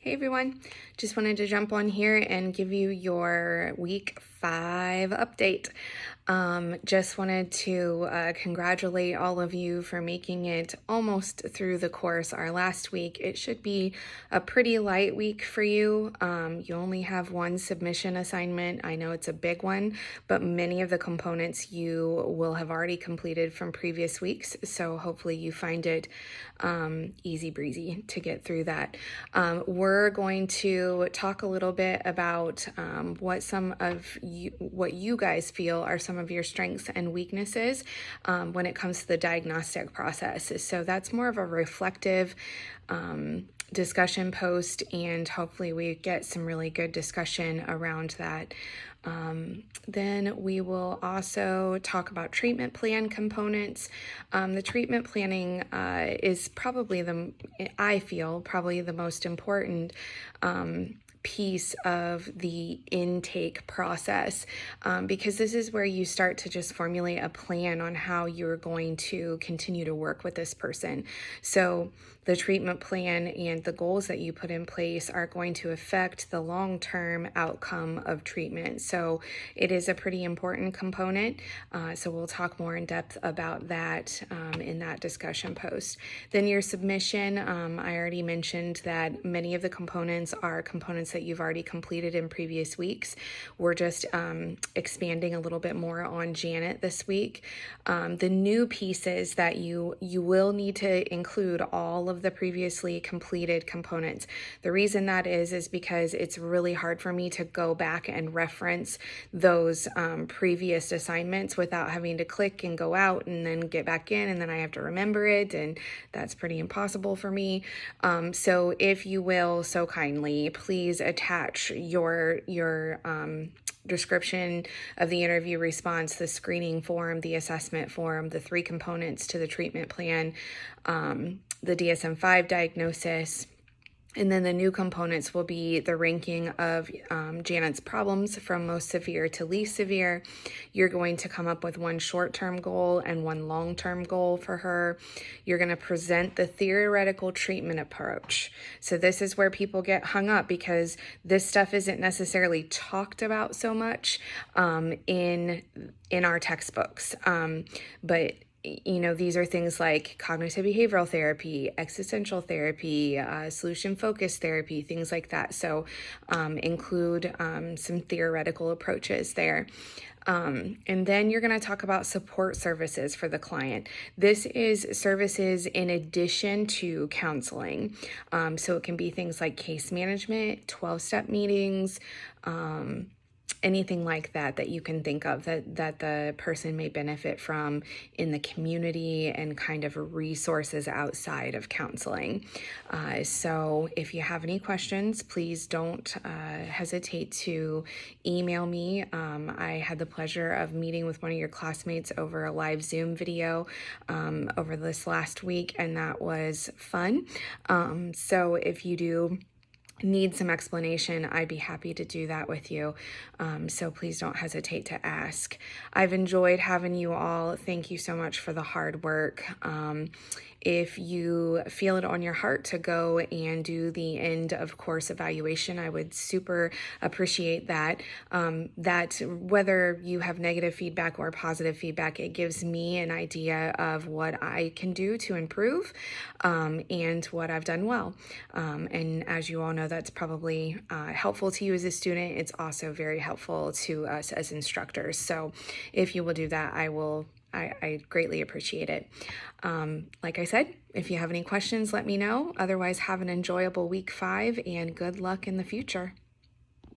Hey everyone, just wanted to jump on here and give you your week 5 update. Just wanted to congratulate all of you for making it almost through the course. Our last week, it should be a pretty light week for you. You only have one submission assignment. I know it's a big one, but many of the components you will have already completed from previous weeks. So hopefully you find it easy breezy to get through that. We're going to talk a little bit about what you guys feel are some of your strengths and weaknesses when it comes to the diagnostic process. So that's more of a reflective discussion post, and hopefully we get some really good discussion around that. Then we will also talk about treatment plan components. The treatment planning is probably I feel, probably the most important piece of the intake process, because this is where you start to just formulate a plan on how you're going to continue to work with this person. So the treatment plan and the goals that you put in place are going to affect the long-term outcome of treatment. So it is a pretty important component. So we'll talk more in depth about that in that discussion post. Then your submission, I already mentioned that many of the components are components that you've already completed in previous weeks. We're just expanding a little bit more on Janet this week. The new pieces that you will need to include all of the previously completed components. The reason that is because it's really hard for me to go back and reference those previous assignments without having to click and go out and then get back in, and then I have to remember it, and that's pretty impossible for me. So if you will so kindly, please attach your description of the interview response, the screening form, the assessment form, the 3 components to the treatment plan, the DSM-5 diagnosis. And then the new components will be the ranking of Janet's problems from most severe to least severe. You're going to come up with one short-term goal and one long-term goal for her. You're going to present the theoretical treatment approach. So this is where people get hung up, because this stuff isn't necessarily talked about so much in our textbooks, but these are things like cognitive behavioral therapy, existential therapy, solution-focused therapy, things like that. So include some theoretical approaches there. And then you're going to talk about support services for the client. This is services in addition to counseling. So it can be things like case management, 12-step meetings, anything like that you can think of that the person may benefit from in the community, and kind of resources outside of counseling. So if you have any questions, please don't hesitate to email me. I had the pleasure of meeting with one of your classmates over a live Zoom video over this last week, and that was fun. So if you do need some explanation, I'd be happy to do that with you. So please don't hesitate to ask. I've enjoyed having you all. Thank you so much for the hard work. If you feel it on your heart to go and do the end of course evaluation, I would super appreciate that. That whether you have negative feedback or positive feedback, it gives me an idea of what I can do to improve and what I've done well. And as you all know, that's probably helpful to you as a student. It's also very helpful to us as instructors. So if you will do that, I greatly appreciate it. Like I said, if you have any questions, let me know. Otherwise, have an enjoyable week 5 and good luck in the future.